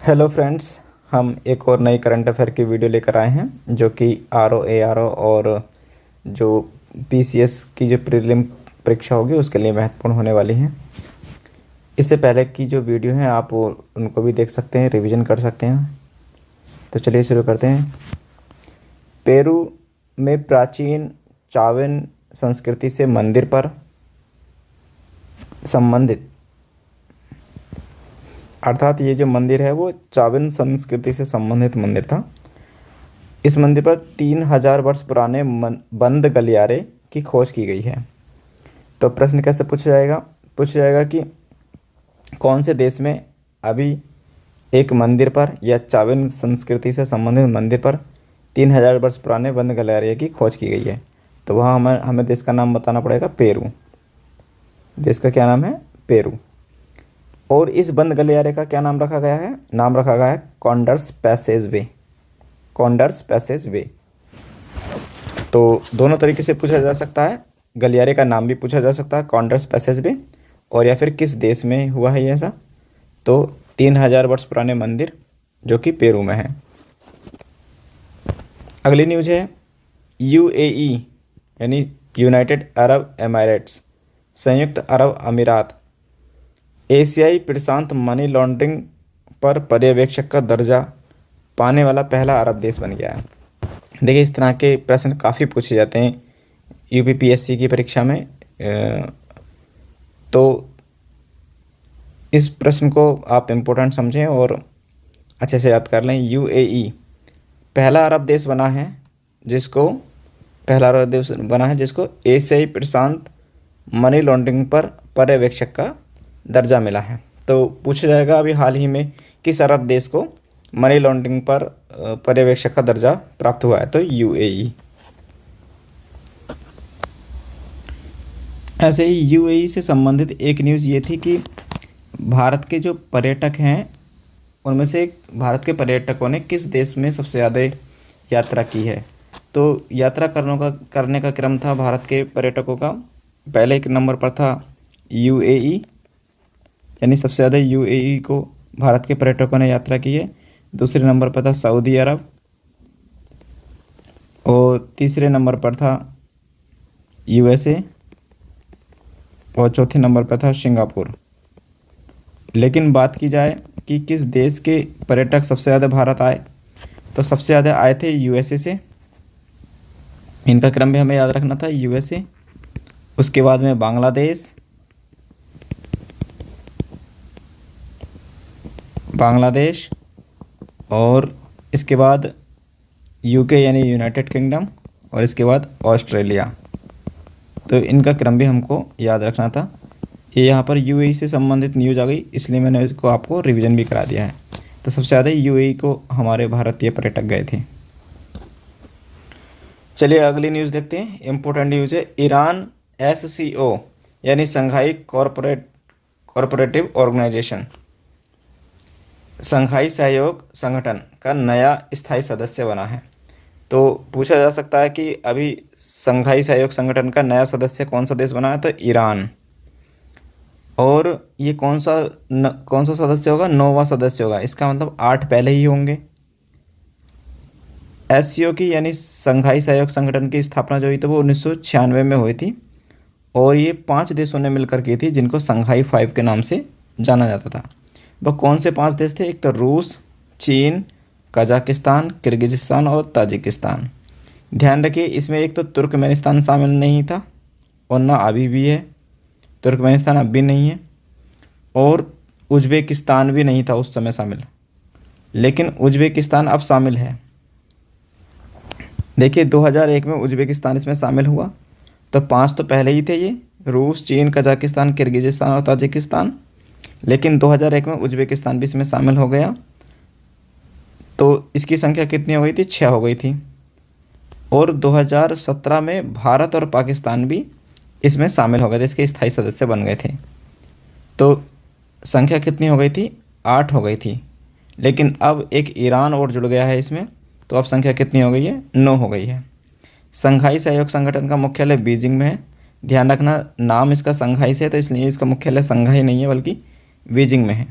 Hello friends. हम एक और नई करंट अफेयर की वीडियो लेकर आए हैं जो कि आरओ एआरओ और जो पीसीएस की जो प्रीलिम परीक्षा होगी उसके लिए महत्वपूर्ण होने वाली हैं। इससे पहले की जो वीडियो हैं आप उनको भी देख सकते हैं, रिवीजन कर सकते हैं। तो चलिए शुरू करते हैं। पेरू में प्राचीन चावेन संस्कृति से मंदिर पर संबंधित, अर्थात ये जो मंदिर है वो चाविन संस्कृति से संबंधित मंदिर था। इस मंदिर पर 3000 वर्ष पुराने बंद गलियारे की खोज की गई है। तो प्रश्न कैसे पूछा जाएगा कि कौन से देश में अभी एक मंदिर पर या चाविन संस्कृति से संबंधित मंदिर पर 3000 वर्ष पुराने बंद गलियारे की खोज की गई है। तो वहाँ हमें देश का नाम बताना पड़ेगा, पेरू। देश का क्या नाम है? पेरू। और इस बंद गलियारे का क्या नाम रखा गया है? नाम रखा गया है कॉन्डर्स पैसेज वे। कॉन्डर्स पैसेज वे। तो दोनों तरीके से पूछा जा सकता है, गलियारे का नाम भी पूछा जा सकता है कॉन्डर्स पैसेज वे, और या फिर किस देश में हुआ है ये ऐसा। तो 3000 वर्ष पुराने मंदिर जो कि पेरू में है। अगली न्यूज है यूएई यानी यूनाइटेड अरब एमिरेट्स, संयुक्त अरब अमीरात एशियाई प्रशांत मनी लॉन्ड्रिंग पर पर्यवेक्षक का दर्जा पाने वाला पहला अरब देश बन गया है। देखिए, इस तरह के प्रश्न काफ़ी पूछे जाते हैं यूपीपीएससी की परीक्षा में। तो इस प्रश्न को आप इम्पोर्टेंट समझें और अच्छे से याद कर लें। यूएई पहला अरब देश बना है जिसको एशियाई प्रशांत मनी लॉन्ड्रिंग पर पर्यवेक्षक का दर्जा मिला है। तो पूछा जाएगा अभी हाल ही में किस अरब देश को मनी लॉन्ड्रिंग पर पर्यवेक्षक का दर्जा प्राप्त हुआ है? तो यूएई। ऐसे ही यूएई से संबंधित एक न्यूज़ ये थी कि भारत के जो पर्यटक हैं उनमें से भारत के पर्यटकों ने किस देश में सबसे ज़्यादा यात्रा की है? तो यात्रा करने का क्रम था भारत के पर्यटकों का। पहले एक नंबर पर था यूएई, यानी सबसे ज़्यादा यूएई को भारत के पर्यटकों ने यात्रा की है। दूसरे नंबर पर था सऊदी अरब और तीसरे नंबर पर था यूएसए और चौथे नंबर पर था सिंगापुर। लेकिन बात की जाए कि किस देश के पर्यटक सबसे ज़्यादा भारत आए, तो सबसे ज़्यादा आए थे यूएसए से। इनका क्रम भी हमें याद रखना था, यूएसए, उसके बाद में बांग्लादेश और इसके बाद यूके यानी यूनाइटेड किंगडम और इसके बाद ऑस्ट्रेलिया। तो इनका क्रम भी हमको याद रखना था। ये यहाँ पर यूएई से संबंधित न्यूज़ आ गई, इसलिए मैंने इसको आपको रिवीजन भी करा दिया है। तो सबसे ज़्यादा यूएई को हमारे भारतीय पर्यटक गए थे। चलिए अगली न्यूज़ देखते हैं। इम्पोर्टेंट न्यूज़ है ईरान एससीओ यानी शंघाई कॉरपोरेटिव ऑर्गेनाइजेशन, शंघाई सहयोग संगठन का नया स्थायी सदस्य बना है। तो पूछा जा सकता है कि अभी शंघाई सहयोग संगठन का नया सदस्य कौन सा देश बना है? तो ईरान। और ये कौन सा सदस्य होगा? 9वां सदस्य होगा। इसका मतलब 8 पहले ही होंगे। एससीओ की यानी शंघाई सहयोग संगठन की स्थापना जो हुई थी वो 1996 में हुई थी और ये 5 देशों ने मिलकर की थी जिनको शंघाई 5 के नाम से जाना जाता था। वह कौन से 5 देश थे? एक तो रूस, चीन, कजाकिस्तान, किर्गिज़स्तान और ताजिकिस्तान। ध्यान रखिए, इसमें एक तो तुर्कमेनिस्तान शामिल नहीं था और ना अभी भी है। तुर्कमेनिस्तान अब भी नहीं है और उज़्बेकिस्तान भी नहीं था उस समय शामिल, लेकिन उज़्बेकिस्तान अब शामिल है। देखिए 2001 में उज़्बेकिस्तान इसमें शामिल हुआ। तो 5 तो पहले ही थे ये, रूस, चीन, कजाकिस्तान, किर्गिज़स्तान और ताजिकिस्तान। लेकिन 2001 में उज़्बेकिस्तान भी इसमें शामिल हो गया। तो इसकी संख्या कितनी हो गई थी? 6 हो गई थी। और 2017 में भारत और पाकिस्तान भी इसमें शामिल हो गए थे, इसके स्थायी सदस्य बन गए थे। तो संख्या कितनी हो गई थी? 8 हो गई थी। लेकिन अब एक ईरान और जुड़ गया है इसमें, तो अब संख्या कितनी हो गई है? 9 हो गई है। शंघाई सहयोग संगठन का मुख्यालय बीजिंग में है। ध्यान रखना, नाम इसका शंघाई से है तो इसलिए इसका मुख्यालय शंघाई नहीं है बल्कि बीजिंग में है।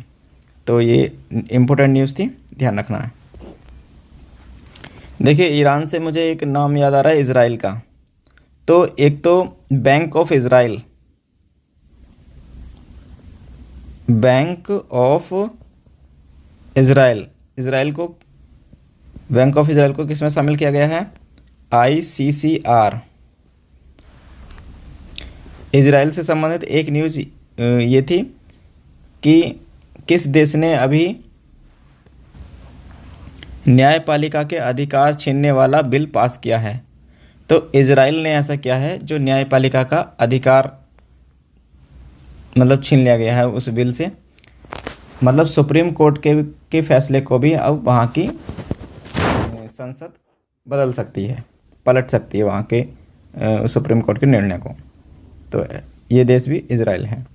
तो ये इम्पोर्टेंट न्यूज़ थी, ध्यान रखना है। देखिए ईरान से मुझे एक नाम याद आ रहा है, इज़राइल का। तो एक तो bank of Israel, bank of Israel, Israel को, बैंक ऑफ इज़राइल को किस में शामिल किया गया है? ICCR। इज़राइल से संबंधित एक न्यूज़ ये थी कि किस देश ने अभी न्यायपालिका के अधिकार छीनने वाला बिल पास किया है? तो इज़राइल ने ऐसा किया है जो न्यायपालिका का अधिकार मतलब छीन लिया गया है उस बिल से। मतलब सुप्रीम कोर्ट के फैसले को भी अब वहाँ की संसद बदल सकती है, पलट सकती है वहाँ के सुप्रीम कोर्ट के निर्णय को। तो ये देश भी इज़राइल है।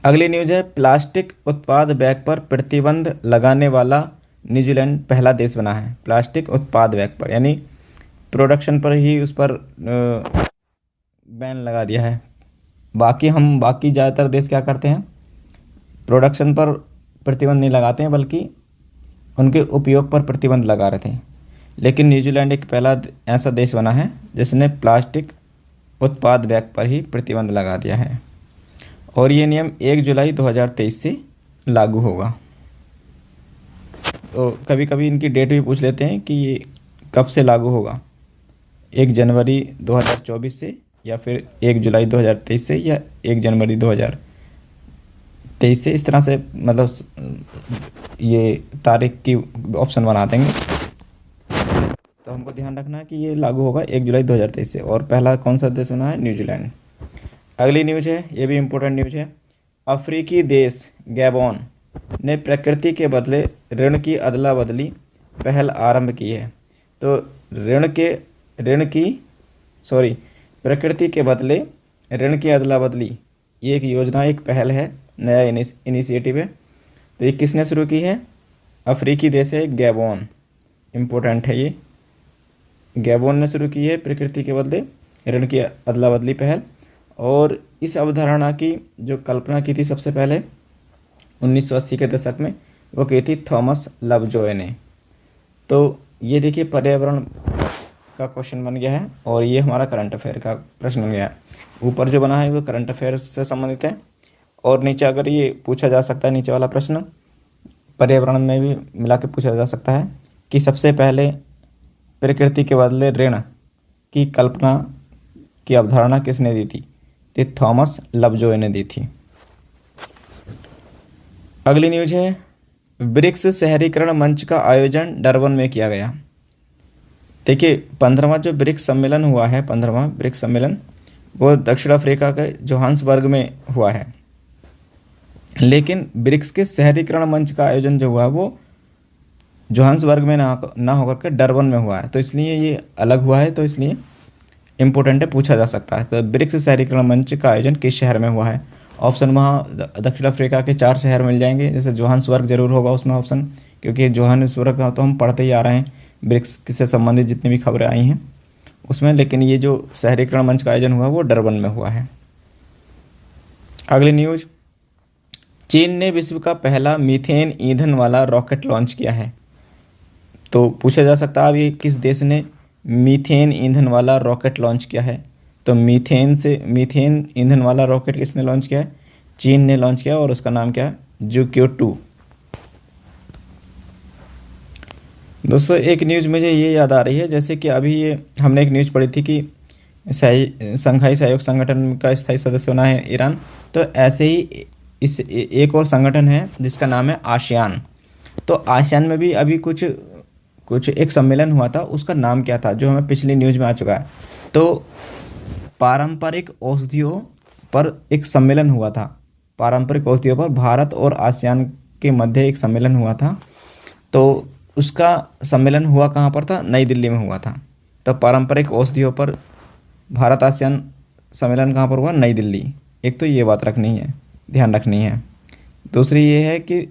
अगली न्यूज़ है, प्लास्टिक उत्पाद बैग पर प्रतिबंध लगाने वाला न्यूजीलैंड पहला देश बना है। प्लास्टिक उत्पाद बैग पर, यानी प्रोडक्शन पर ही उस पर बैन लगा दिया है। बाकी ज़्यादातर देश क्या करते हैं, प्रोडक्शन पर प्रतिबंध नहीं लगाते हैं बल्कि उनके उपयोग पर प्रतिबंध लगा रहे थे। लेकिन न्यूजीलैंड एक पहला ऐसा देश बना है जिसने प्लास्टिक उत्पाद बैग पर ही प्रतिबंध लगा दिया है और ये नियम 1 जुलाई 2023 से लागू होगा। तो कभी कभी इनकी डेट भी पूछ लेते हैं कि ये कब से लागू होगा, 1 जनवरी 2024 से या फिर 1 जुलाई 2023 से या 1 जनवरी 2023 से, इस तरह से मतलब ये तारीख की ऑप्शन बना देंगे। तो हमको ध्यान रखना है कि ये लागू होगा 1 जुलाई 2023 से। और पहला कौन सा देश बना है? न्यूजीलैंड। अगली न्यूज़ है, ये भी इम्पोर्टेंट न्यूज़ है। अफ्रीकी देश गैबोन ने प्रकृति के बदले ऋण की अदला बदली पहल आरंभ की है। तो प्रकृति के बदले ऋण की अदला बदली, ये एक योजना, एक पहल है, नया इनिशिएटिव है। तो ये किसने शुरू की है? अफ्रीकी देश है गैबोन, इम्पोर्टेंट है ये। गैबोन ने शुरू की है प्रकृति के बदले ऋण की अदला बदली पहल। और इस अवधारणा की जो कल्पना की थी सबसे पहले 1980 के दशक में, वो की थी थॉमस लवजॉय ने। तो ये देखिए पर्यावरण का क्वेश्चन बन गया है और ये हमारा करंट अफेयर का प्रश्न बन गया है। ऊपर जो बना है वो करंट अफेयर से संबंधित है और नीचे अगर ये पूछा जा सकता है, नीचे वाला प्रश्न पर्यावरण में भी मिला के पूछा जा सकता है कि सबसे पहले प्रकृति के बदले ऋण की कल्पना की अवधारणा किसने दी थी? तो थॉमस लवजॉय ने दी थी। अगली न्यूज है, ब्रिक्स शहरीकरण मंच का आयोजन डरबन में किया गया। देखिए 15वां जो ब्रिक्स सम्मेलन हुआ है, 15वां ब्रिक्स सम्मेलन, वो दक्षिण अफ्रीका के जोहान्सबर्ग में हुआ है। लेकिन ब्रिक्स के शहरीकरण मंच का आयोजन जो हुआ वो जोहान्सबर्ग में ना होकर के डरबन में हुआ है। तो इसलिए ये अलग हुआ है, तो इसलिए इम्पोर्टेंट है, पूछा जा सकता है। तो ब्रिक्स शहरीकरण मंच का आयोजन किस शहर में हुआ है? ऑप्शन वहाँ दक्षिण अफ्रीका के 4 शहर मिल जाएंगे, जैसे जोहान्सबर्ग जरूर होगा उसमें ऑप्शन, क्योंकि जोहान्सबर्ग का तो हम पढ़ते ही आ रहे हैं ब्रिक्स से संबंधित जितनी भी खबरें आई हैं उसमें। लेकिन ये जो शहरीकरण मंच का आयोजन हुआ वो डरबन में हुआ है। अगली न्यूज, चीन ने विश्व का पहला मीथेन ईंधन वाला रॉकेट लॉन्च किया है। तो पूछा जा सकता है अभी किस देश ने मीथेन ईंधन वाला रॉकेट लॉन्च किया है? तो मीथेन ईंधन वाला रॉकेट किसने लॉन्च किया है? चीन ने लॉन्च किया और उसका नाम क्या है? JUICO-2। दोस्तों एक न्यूज़ मुझे ये याद आ रही है, जैसे कि अभी ये हमने एक न्यूज़ पढ़ी थी कि संघाई सहयोग संगठन का स्थायी सदस्य बना है ईरान। तो ऐसे ही इस एक और संगठन है जिसका नाम है आसियान। तो आसियान में भी अभी कुछ एक सम्मेलन हुआ था, उसका नाम क्या था जो हमें पिछली न्यूज़ में आ चुका है? तो पारंपरिक औषधियों पर एक सम्मेलन हुआ था। पारंपरिक औषधियों पर भारत और आसियान के मध्य एक सम्मेलन हुआ था। तो उसका सम्मेलन हुआ कहाँ पर था? नई दिल्ली में हुआ था। तो पारंपरिक औषधियों पर भारत आसियान सम्मेलन कहाँ पर हुआ? नई दिल्ली। एक तो ये बात रखनी है, ध्यान रखनी है। दूसरी ये है कि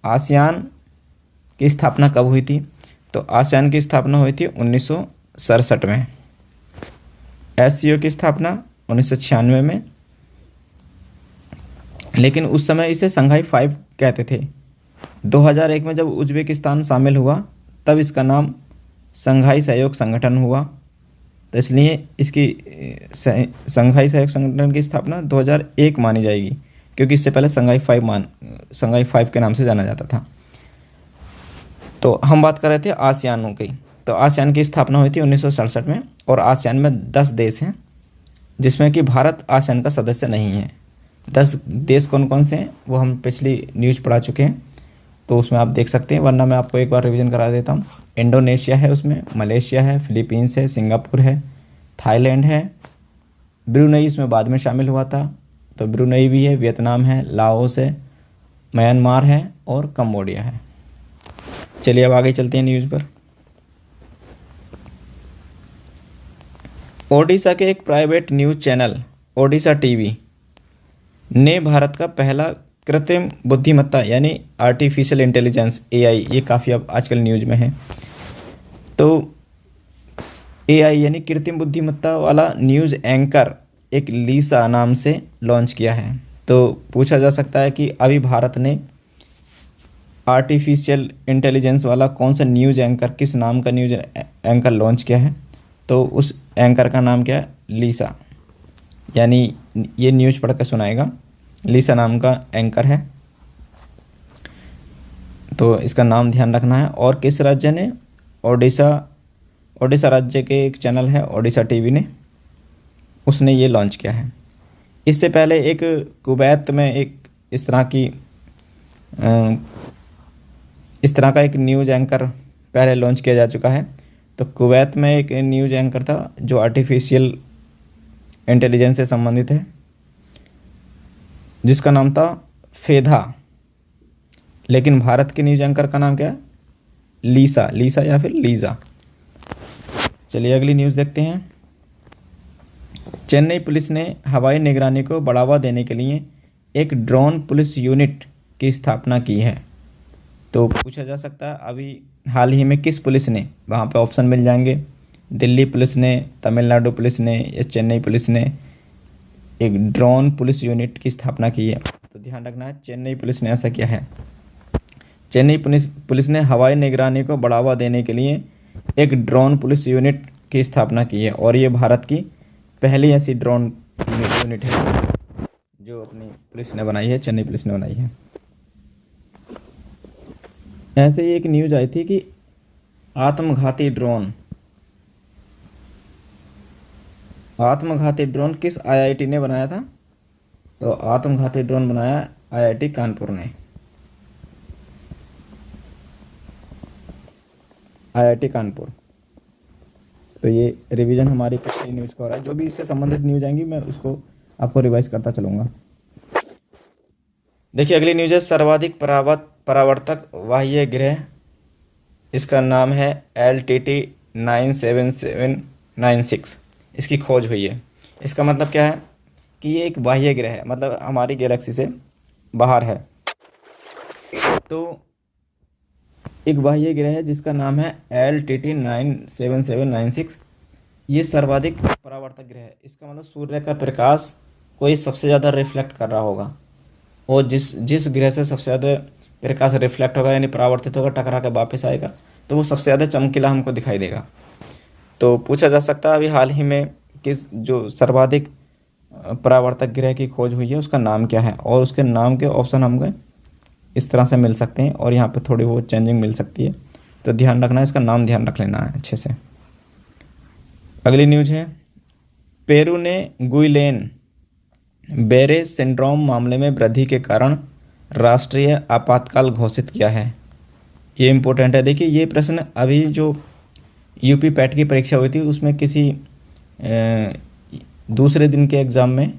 आसियान की स्थापना कब हुई थी? तो आसियान की स्थापना हुई थी 1967 में। SCO की स्थापना 1996 में लेकिन उस समय इसे संघाई 5 कहते थे। 2001 में जब उज्बेकिस्तान शामिल हुआ तब इसका नाम संघाई सहयोग संगठन हुआ। तो इसलिए इसकी संघाई सहयोग संगठन की स्थापना 2001 मानी जाएगी, क्योंकि इससे पहले संघाई 5 के नाम से जाना जाता था। तो हम बात कर रहे थे आसियानों की। तो आसियान की स्थापना हुई थी 1967 में, और आसियान में 10 देश हैं, जिसमें कि भारत आसियान का सदस्य नहीं है। 10 देश कौन कौन से हैं वो हम पिछली न्यूज़ पढ़ा चुके हैं, तो उसमें आप देख सकते हैं, वरना मैं आपको एक बार रिवीजन करा देता हूँ। इंडोनेशिया है, उसमें मलेशिया है, फिलीपींस है, सिंगापुर है, थाईलैंड है, ब्रुनई इसमें बाद में शामिल हुआ था, तो ब्रुनई भी है, वियतनाम है, लाओस है, म्यांमार है और कंबोडिया है। चलिए अब आगे चलते हैं न्यूज़ पर। ओडिशा के एक private news channel Odisha TV ने भारत का पहला कृत्रिम बुद्धिमत्ता यानी आर्टिफिशियल इंटेलिजेंस एआई, ये काफ़ी अब आजकल न्यूज़ में है, तो एआई यानी कृत्रिम बुद्धिमत्ता वाला न्यूज़ एंकर एक लीसा नाम से लॉन्च किया है। तो पूछा जा सकता है कि अभी भारत ने आर्टिफिशियल इंटेलिजेंस वाला कौन सा न्यूज़ एंकर, किस नाम का न्यूज़ एंकर लॉन्च किया है, तो उस एंकर का नाम क्या है, लीसा, यानी ये न्यूज़ पढ़ कर सुनाएगा, लीसा नाम का एंकर है, तो इसका नाम ध्यान रखना है। और किस राज्य ने, ओडिशा राज्य के एक चैनल है ओडिशा टीवी ने, उसने ये लॉन्च किया है। इससे पहले एक कुवैत में एक इस तरह का एक न्यूज़ एंकर पहले लॉन्च किया जा चुका है। तो कुवैत में एक न्यूज़ एंकर था जो आर्टिफिशियल इंटेलिजेंस से संबंधित है, जिसका नाम था फेधा। लेकिन भारत के न्यूज़ एंकर का नाम क्या है, लीसा या फिर लीजा। चलिए अगली न्यूज़ देखते हैं। चेन्नई पुलिस ने हवाई निगरानी को बढ़ावा देने के लिए एक ड्रोन पुलिस यूनिट की स्थापना की है। तो पूछा जा सकता है अभी हाल ही में किस पुलिस ने, वहाँ पे ऑप्शन मिल जाएंगे, दिल्ली पुलिस ने, तमिलनाडु पुलिस ने या चेन्नई पुलिस ने एक ड्रोन पुलिस यूनिट की स्थापना की है। तो ध्यान रखना है, चेन्नई पुलिस ने ऐसा किया है। चेन्नई पुलिस ने हवाई निगरानी को बढ़ावा देने के लिए एक ड्रोन पुलिस यूनिट की स्थापना की है, और ये भारत की पहली ऐसी ड्रोन यूनिट है जो अपनी पुलिस ने बनाई है, चेन्नई पुलिस ने बनाई है। ऐसे ही एक न्यूज़ आई थी कि आत्मघाती ड्रोन किस आईआईटी ने बनाया था, तो आत्मघाती ड्रोन बनाया आईआईटी कानपुर ने। आईआईटी कानपुर। तो ये रिवीजन हमारी पिछली न्यूज़ का हो रहा है, जो भी इससे संबंधित न्यूज़ आएंगी मैं उसको आपको रिवाइज करता चलूँगा। देखिए अगली न्यूज़ है सर्वाधिक परावर्तक बाह्य ग्रह, इसका नाम है LTT 97796, इसकी खोज हुई है। इसका मतलब क्या है कि ये एक बाह्य ग्रह है, मतलब हमारी गैलेक्सी से बाहर है। तो एक बाह्य ग्रह है जिसका नाम है LTT 97796, ये सर्वाधिक परावर्तक ग्रह है। इसका मतलब सूर्य का प्रकाश कोई सबसे ज़्यादा रिफ्लेक्ट कर रहा होगा, और जिस ग्रह से सबसे ज़्यादा प्रकाश रिफ्लेक्ट होगा यानी परावर्तित होगा, टकरा के वापस आएगा, तो वो सबसे ज़्यादा चमकीला हमको दिखाई देगा। तो पूछा जा सकता है अभी हाल ही में किस जो सर्वाधिक परावर्तक ग्रह की खोज हुई है उसका नाम क्या है, और उसके नाम के ऑप्शन हमको इस तरह से मिल सकते हैं, और यहाँ पे थोड़ी बहुत चेंजिंग मिल सकती है, तो ध्यान रखना है, इसका नाम ध्यान रख लेना है अच्छे से। अगली न्यूज़ है पेरू ने गुइलेन बेरे सिंड्रोम मामले में वृद्धि के कारण राष्ट्रीय आपातकाल घोषित किया है। ये इम्पोर्टेंट है। देखिए ये प्रश्न अभी जो यूपी पैट की परीक्षा हुई थी उसमें किसी दूसरे दिन के एग्ज़ाम में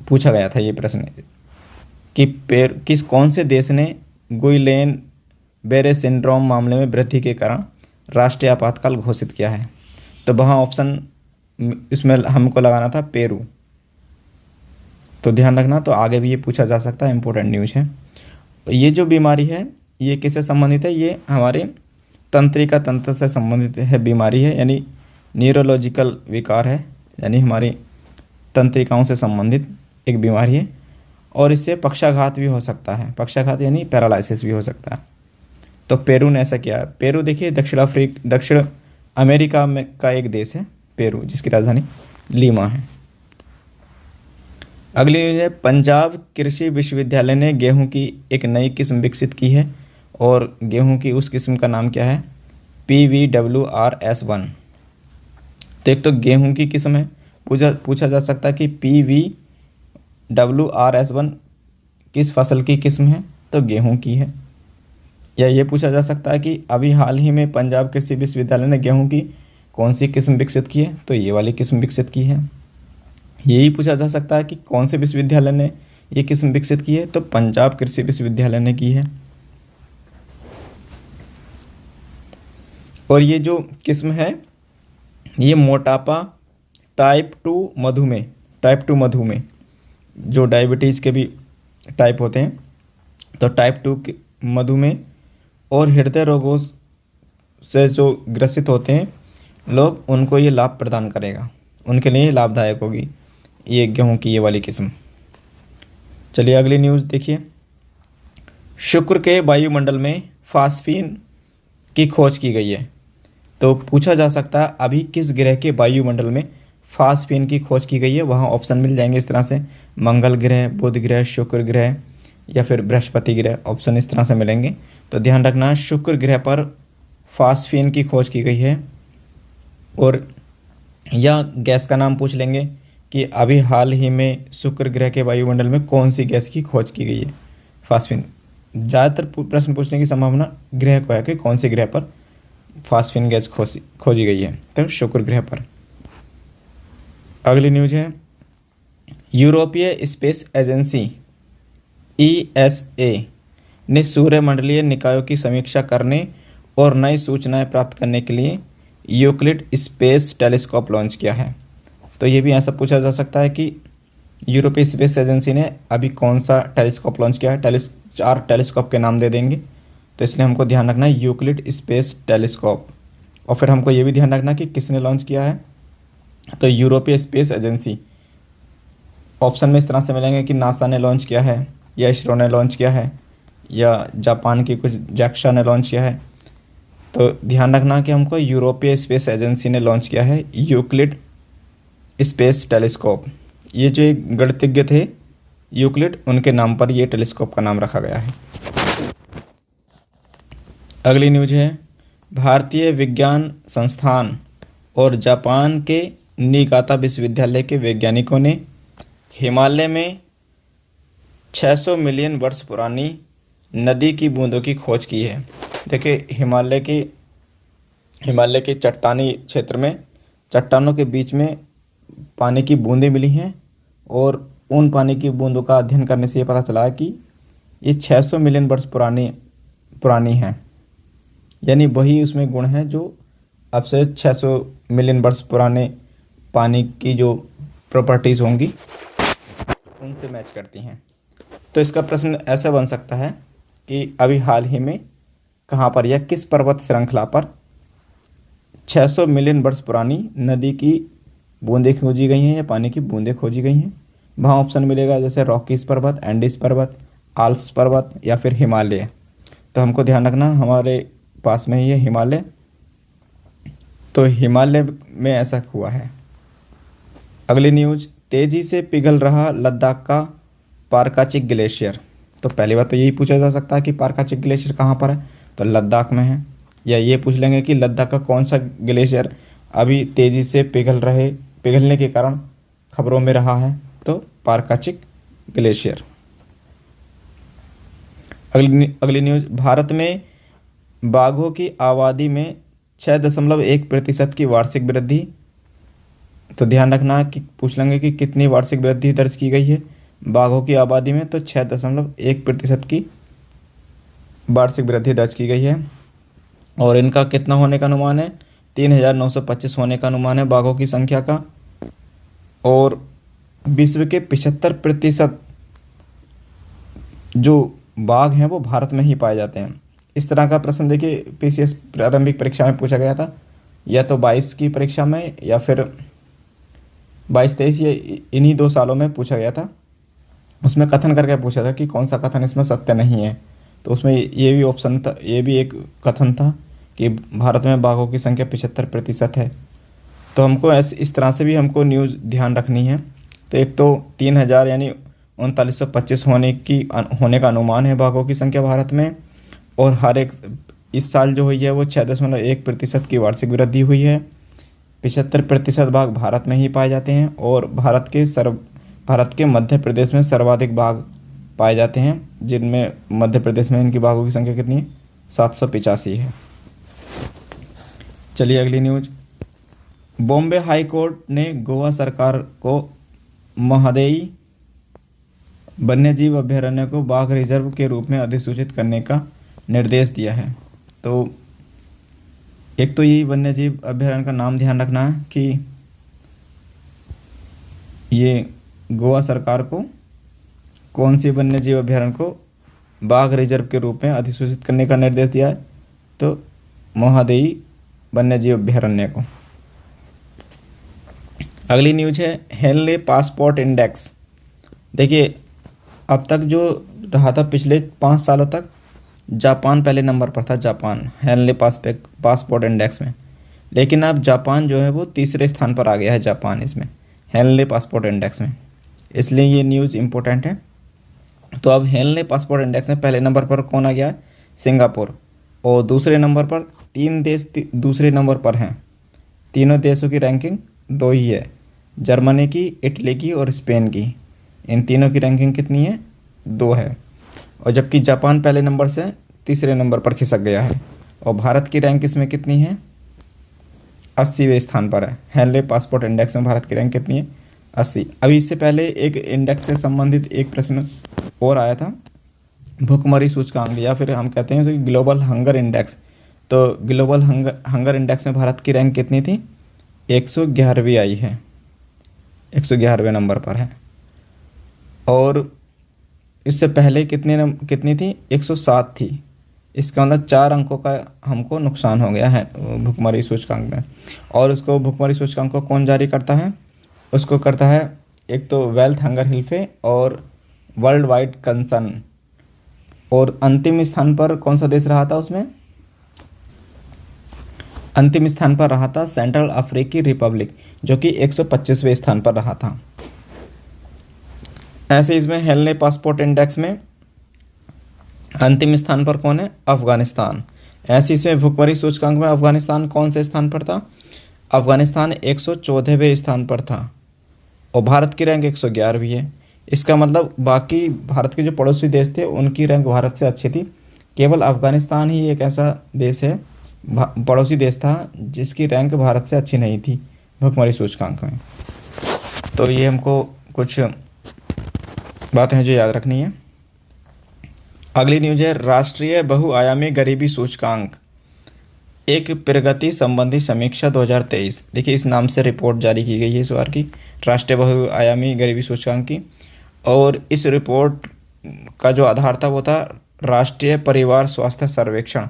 पूछा गया था ये प्रश्न कि कौन से देश ने गुइलेन बेरे सिंड्रोम मामले में वृद्धि के कारण राष्ट्रीय आपातकाल घोषित किया है। तो वहाँ ऑप्शन इसमें हमको लगाना था पेरू, तो ध्यान रखना। तो आगे भी ये पूछा जा सकता है, इम्पोर्टेंट न्यूज़ है। ये जो बीमारी है ये किससे संबंधित है, ये हमारे तंत्रिका तंत्र से संबंधित है बीमारी है, यानी न्यूरोलॉजिकल विकार है, यानी हमारी तंत्रिकाओं से संबंधित एक बीमारी है। और इससे पक्षाघात भी हो सकता है। पक्षाघात यानी पैरालिसिस भी हो सकता है। तो पेरू ने ऐसा किया। पेरू देखिए दक्षिण अमेरिका में का एक देश है पेरू, जिसकी राजधानी लीमा है। अगली न्यूज़ है, पंजाब कृषि विश्वविद्यालय ने गेहूं की एक नई किस्म विकसित की है और गेहूं की उस किस्म का नाम क्या है? PVWRS1। तो एक तो गेहूं की किस्म है, पूछा जा सकता है कि PVWRS1 किस फसल की किस्म है? तो गेहूं की है। या ये पूछा जा सकता है कि अभी हाल ही में पंजाब कृषि विश्वविद्यालय ने गेहूं की कौन सी किस्म विकसित की है? तो ये वाली किस्म विकसित की है। यही पूछा जा सकता है कि कौन से विश्वविद्यालय ने ये किस्म विकसित की है? तो पंजाब कृषि विश्वविद्यालय ने की है। और ये जो किस्म है ये मोटापा, टाइप 2 मधुमेह जो डायबिटीज़ के भी टाइप होते हैं, तो टाइप 2 मधुमेह और हृदय रोगों से जो ग्रसित होते हैं लोग, उनको ये लाभ प्रदान करेगा, उनके लिए लाभदायक होगी ये गेहूं की ये वाली किस्म। चलिए अगली न्यूज़ देखिए, शुक्र के वायुमंडल में फास्फीन की खोज की गई है। तो पूछा जा सकता है अभी किस ग्रह के वायुमंडल में फास्फीन की खोज की गई है? वहाँ ऑप्शन मिल जाएंगे इस तरह से, मंगल ग्रह, बुध ग्रह, शुक्र ग्रह या फिर बृहस्पति ग्रह, ऑप्शन इस तरह से मिलेंगे। तो ध्यान रखना, शुक्र ग्रह पर फास्फीन की खोज की गई है। और या गैस का नाम पूछ लेंगे कि अभी हाल ही में शुक्र ग्रह के वायुमंडल में कौन सी गैस की खोज की गई है? फास्फीन। ज़्यादातर प्रश्न पूछने की संभावना ग्रह को है कि कौन से ग्रह पर फास्फीन गैस खोजी गई है, तो शुक्र ग्रह पर। अगली न्यूज है, यूरोपीय स्पेस एजेंसी ESA ने सूर्यमंडलीय निकायों की समीक्षा करने और नई सूचनाएं प्राप्त करने के लिए यूक्लिड स्पेस टेलीस्कोप लॉन्च किया है। तो ये भी ऐसा पूछा जा सकता है कि यूरोपीय स्पेस एजेंसी ने अभी कौन सा टेलीस्कोप लॉन्च किया है? 4 टेलीस्कोप के नाम दे देंगे, तो इसलिए हमको ध्यान रखना है यूक्लिड स्पेस टेलीस्कोप। और फिर हमको ये भी ध्यान रखना कि किसने लॉन्च किया है? तो यूरोपीय स्पेस एजेंसी। ऑप्शन में इस तरह से मिलेंगे कि नासा ने लॉन्च किया है, या इसरो ने लॉन्च किया है, या जापान की कुछ जैक्सा ने लॉन्च किया है। तो ध्यान रखना कि हमको यूरोपीय स्पेस एजेंसी ने लॉन्च किया है यूक्लिड स्पेस टेलीस्कोप। ये जो एक गणितज्ञ थे यूक्लिड, उनके नाम पर ये टेलीस्कोप का नाम रखा गया है। अगली न्यूज है, भारतीय विज्ञान संस्थान और जापान के निगाता विश्वविद्यालय के वैज्ञानिकों ने हिमालय में 600 मिलियन वर्ष पुरानी नदी की बूंदों की खोज की है। देखिए हिमालय के चट्टानी क्षेत्र में चट्टानों के बीच में पानी की बूंदें मिली हैं, और उन पानी की बूंदों का अध्ययन करने से ये पता चला कि ये 600 मिलियन वर्ष पुरानी हैं। यानी वही उसमें गुण हैं जो अब से 600 मिलियन वर्ष पुराने पानी की जो प्रॉपर्टीज़ होंगी उनसे मैच करती हैं। तो इसका प्रश्न ऐसा बन सकता है कि अभी हाल ही में कहाँ पर या किस पर्वत श्रृंखला पर 600 मिलियन वर्ष पुरानी नदी की बूंदें खोजी गई हैं या पानी की बूंदें खोजी गई हैं? वहाँ ऑप्शन मिलेगा जैसे रॉकीज पर्वत, एंडीज पर्वत, आल्प्स पर्वत या फिर हिमालय। तो हमको ध्यान रखना हमारे पास में ही है हिमालय, तो हिमालय में ऐसा हुआ है। अगली न्यूज, तेजी से पिघल रहा लद्दाख का पारकाचिक ग्लेशियर। तो पहली बात तो यही पूछा जा सकता है कि पारकाचिक ग्लेशियर कहाँ पर है? तो लद्दाख में है। या ये पूछ लेंगे कि लद्दाख का कौन सा ग्लेशियर अभी तेज़ी से पिघलने के कारण खबरों में रहा है? तो पारकाचिक ग्लेशियर। अगली न्यूज, भारत में बाघों की आबादी में 6.1% की वार्षिक वृद्धि। तो ध्यान रखना कि पूछ लेंगे कि कितनी वार्षिक वृद्धि दर्ज की गई है बाघों की आबादी में? तो 6.1% की वार्षिक वृद्धि दर्ज की गई है। और इनका कितना होने का अनुमान है? 3,925 होने का अनुमान है बाघों की संख्या का। और विश्व के 75% जो बाघ हैं वो भारत में ही पाए जाते हैं। इस तरह का प्रश्न देखिए PCS प्रारंभिक परीक्षा में पूछा गया था, या तो 22 की परीक्षा में या फिर 22-23 या इन्हीं 2 सालों में पूछा गया था। उसमें कथन करके पूछा था कि कौन सा कथन इसमें सत्य नहीं है। तो उसमें ये भी ऑप्शन था, ये भी एक कथन था कि भारत में बाघों की संख्या 75% है। तो हमको ऐसे इस तरह से भी हमको न्यूज़ ध्यान रखनी है। तो एक तो 3000 यानी 3925 होने का अनुमान है बाघों की संख्या भारत में। और हर एक इस साल जो हुई है वो 6.1% की वार्षिक वृद्धि हुई है। 75% बाघ भारत में ही पाए जाते हैं और भारत के मध्य प्रदेश में सर्वाधिक बाघ पाए जाते हैं, जिनमें मध्य प्रदेश में इनकी बाघों की संख्या कितनी है, 785 है। चलिए अगली न्यूज। बॉम्बे हाई कोर्ट ने गोवा सरकार को महादेई वन्यजीव अभयारण्य को बाघ रिजर्व के रूप में अधिसूचित करने का निर्देश दिया है। तो एक तो यही वन्यजीव अभयारण्य का नाम ध्यान रखना है कि ये गोवा सरकार को कौन सी वन्यजीव अभयारण्य को बाघ रिजर्व के रूप में अधिसूचित करने का निर्देश दिया है, तो महादेई वन्यजीव अभयारण्य को। अगली न्यूज है हेनले पासपोर्ट इंडेक्स। देखिए अब तक जो रहा था पिछले 5 सालों तक जापान पहले नंबर पर था, जापान हेनले पासपोर्ट इंडेक्स में। लेकिन अब जापान जो है वो तीसरे स्थान पर आ गया है, जापान इसमें हेनले पासपोर्ट इंडेक्स में, इसलिए ये न्यूज़ इम्पोर्टेंट है। तो अब हेनले पासपोर्ट इंडेक्स में पहले नंबर पर कौन आ गया है, सिंगापुर। और दूसरे नंबर पर 3 देश दूसरे नंबर पर हैं। तीनों देशों की रैंकिंग 2 ही है, जर्मनी की, इटली की और स्पेन की। इन तीनों की रैंकिंग कितनी है, 2 है। और जबकि जापान पहले नंबर से तीसरे नंबर पर खिसक गया है। और भारत की रैंक इसमें कितनी है, 80वें स्थान पर है। हेनले पासपोर्ट इंडेक्स में भारत की रैंक कितनी है, 80। अभी इससे पहले एक इंडेक्स से संबंधित एक प्रश्न और आया था, भुखमरी सूचकांक, या फिर हम कहते हैं उसे ग्लोबल हंगर इंडेक्स। तो ग्लोबल हंगर इंडेक्स में भारत की रैंक कितनी थी, 111वीं आई है, 111वें नंबर पर है। और इससे पहले कितनी थी, 107 थी। इसका मतलब 4 अंकों का हमको नुकसान हो गया है भुखमरी सूचकांक में। और उसको भुखमरी सूचकांक को कौन जारी करता है, उसको करता है एक तो वेल्थ हंगर हिल्फे और वर्ल्ड वाइड कंसर्न। और अंतिम स्थान पर कौन सा देश रहा था, उसमें अंतिम स्थान पर रहा था सेंट्रल अफ्रीकी रिपब्लिक, जो कि 125वें स्थान पर रहा था। ऐसे इसमें हेनले पासपोर्ट इंडेक्स में अंतिम स्थान पर कौन है, अफगानिस्तान। ऐसे इसमें भुखमरी सूचकांक में अफगानिस्तान कौन से स्थान पर था, अफगानिस्तान 114वें स्थान पर था। और भारत की रैंक 111वीं है। इसका मतलब बाकी भारत के जो पड़ोसी देश थे उनकी रैंक भारत से अच्छी थी, केवल अफगानिस्तान ही एक ऐसा देश है, पड़ोसी देश था, जिसकी रैंक भारत से अच्छी नहीं थी भुखमरी सूचकांक में। तो ये हमको कुछ बातें हैं जो याद रखनी है। अगली न्यूज है राष्ट्रीय बहुआयामी गरीबी सूचकांक, एक प्रगति संबंधी समीक्षा 2023। देखिए इस नाम से रिपोर्ट जारी की गई है इस बार की, राष्ट्रीय बहुआयामी गरीबी सूचकांक की। और इस रिपोर्ट का जो आधार था वो था राष्ट्रीय परिवार स्वास्थ्य सर्वेक्षण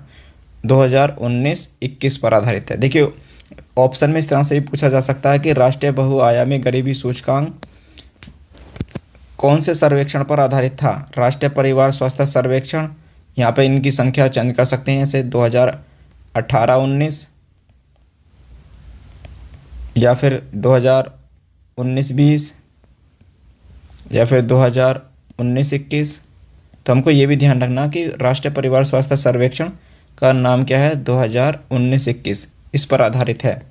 2019-21 पर आधारित है। देखिए ऑप्शन में इस तरह से भी पूछा जा सकता है कि राष्ट्रीय बहुआयामी गरीबी सूचकांक कौन से सर्वेक्षण पर आधारित था, राष्ट्रीय परिवार स्वास्थ्य सर्वेक्षण, यहाँ पे इनकी संख्या चेंज कर सकते हैं, जैसे 2018-19 या फिर 2019-20 या फिर 2019-21। तो हमको ये भी ध्यान रखना कि राष्ट्रीय परिवार स्वास्थ्य सर्वेक्षण का नाम क्या है, 2019-21 इस पर आधारित है।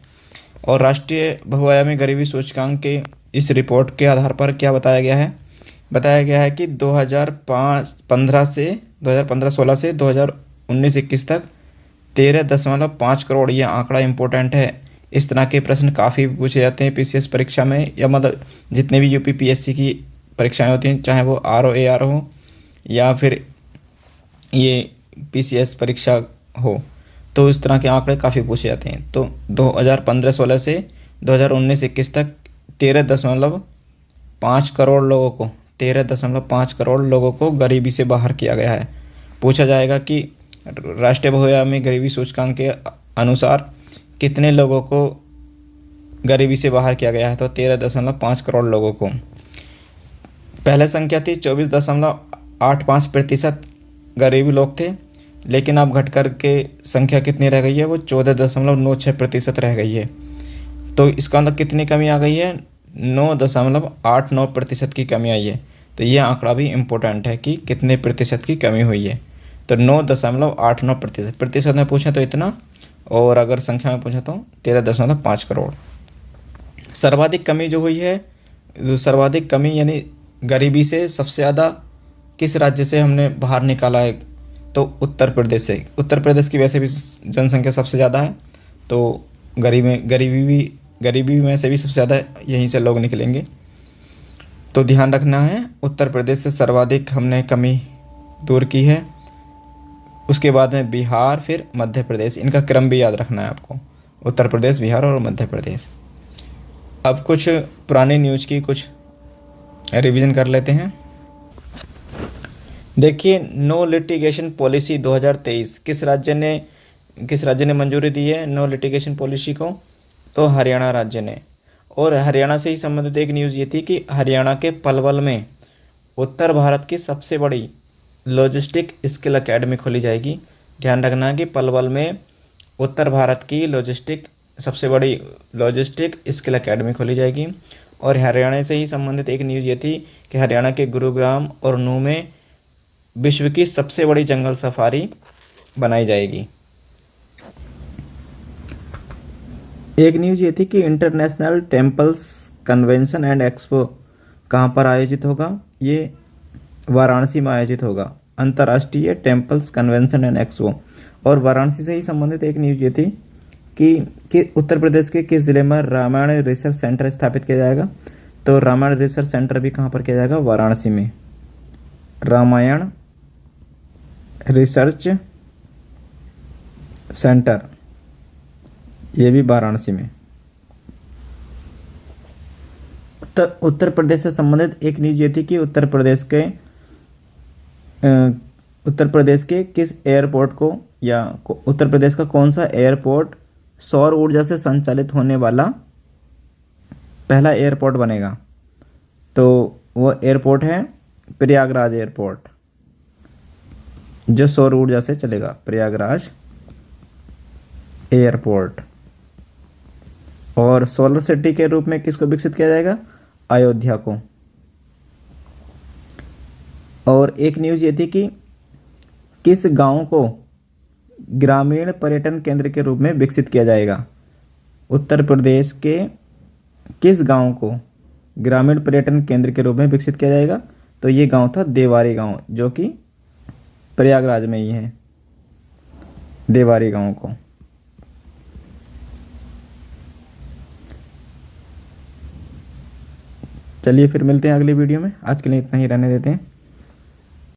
और राष्ट्रीय बहुआयामी गरीबी सूचकांक के इस रिपोर्ट के आधार पर क्या बताया गया है कि 2015-16 से 2019-21 तक 13.5 करोड़, ये आंकड़ा इम्पोर्टेंट है। इस तरह के प्रश्न काफ़ी पूछे जाते हैं पीसीएस परीक्षा में, या मतलब जितने भी यूपीपीएससी की परीक्षाएं होती हैं, चाहे वो RO-AR हो या फिर ये पीसीएस परीक्षा हो, तो इस तरह के आंकड़े काफ़ी पूछे जाते हैं। तो 2015-16 से 2019-21 तक 13.5 करोड़ लोगों को 13.5 करोड़ लोगों को गरीबी से बाहर किया गया है। पूछा जाएगा कि राष्ट्रीय बहुआयामी गरीबी सूचकांक के अनुसार कितने लोगों को गरीबी से बाहर किया गया है, तो 13.5 करोड़ लोगों को। पहले संख्या थी 24.85% गरीबी लोग थे, लेकिन अब घट कर के संख्या कितनी रह गई है, वो 14.96% रह गई है। तो इसका मतलब कितनी कमी आ गई है, 9.89% की कमी आई है। तो ये आंकड़ा भी इम्पोर्टेंट है कि कितने प्रतिशत की कमी हुई है। तो 9.89%, प्रतिशत में पूछें तो इतना, और अगर संख्या में पूछें तो 13.5 करोड़। सर्वाधिक कमी जो हुई है, सर्वाधिक कमी यानी गरीबी से सबसे ज़्यादा किस राज्य से हमने बाहर निकाला है, तो उत्तर प्रदेश से। उत्तर प्रदेश की वैसे भी जनसंख्या सबसे ज़्यादा है, तो गरीबी में से भी सबसे ज़्यादा यहीं से लोग निकलेंगे। तो ध्यान रखना है, उत्तर प्रदेश से सर्वाधिक हमने कमी दूर की है। उसके बाद में बिहार, फिर मध्य प्रदेश। इनका क्रम भी याद रखना है आपको, उत्तर प्रदेश, बिहार और मध्य प्रदेश। अब कुछ पुरानी न्यूज़ की कुछ रिवीजन कर लेते हैं। देखिए, नो लिटिगेशन पॉलिसी 2023 किस राज्य ने मंजूरी दी है नो लिटिगेशन पॉलिसी को, तो हरियाणा राज्य ने। और हरियाणा से ही संबंधित एक न्यूज़ ये थी कि हरियाणा के पलवल में उत्तर भारत की सबसे बड़ी लॉजिस्टिक स्किल एकेडमी खोली जाएगी। ध्यान रखना है कि पलवल में उत्तर भारत की सबसे बड़ी लॉजिस्टिक स्किल एकेडमी खोली जाएगी। और हरियाणा से ही संबंधित एक न्यूज़ ये थी कि हरियाणा के गुरुग्राम और नूह में विश्व की सबसे बड़ी जंगल सफारी बनाई जाएगी। एक न्यूज़ ये थी कि international temples convention and expo कहाँ पर आयोजित होगा, ये वाराणसी में आयोजित होगा, अंतर्राष्ट्रीय टेम्पल्स कन्वेंशन एंड एक्सपो। और वाराणसी से ही संबंधित एक न्यूज़ ये थी कि उत्तर प्रदेश के किस ज़िले में रामायण रिसर्च सेंटर स्थापित किया जाएगा, तो रामायण रिसर्च सेंटर भी कहाँ पर किया जाएगा, वाराणसी में। रामायण रिसर्च सेंटर, ये भी वाराणसी में। उत्तर प्रदेश से संबंधित एक न्यूज़ ये थी कि उत्तर प्रदेश के किस एयरपोर्ट को, या उत्तर प्रदेश का कौन सा एयरपोर्ट सौर ऊर्जा से संचालित होने वाला पहला एयरपोर्ट बनेगा, तो वो एयरपोर्ट है प्रयागराज एयरपोर्ट, जो सौर ऊर्जा से चलेगा, प्रयागराज एयरपोर्ट। और सोलर सिटी के रूप में किसको विकसित किया जाएगा, अयोध्या को। और एक न्यूज़ ये थी कि किस गांव को ग्रामीण पर्यटन केंद्र के रूप में विकसित किया जाएगा, उत्तर प्रदेश के किस गांव को ग्रामीण पर्यटन केंद्र के रूप में विकसित किया जाएगा, तो ये गांव था देवारी गांव, जो कि प्रयागराज में ही है, देवारी गांव को। चलिए फिर मिलते हैं अगली वीडियो में, आज के लिए इतना ही रहने देते हैं।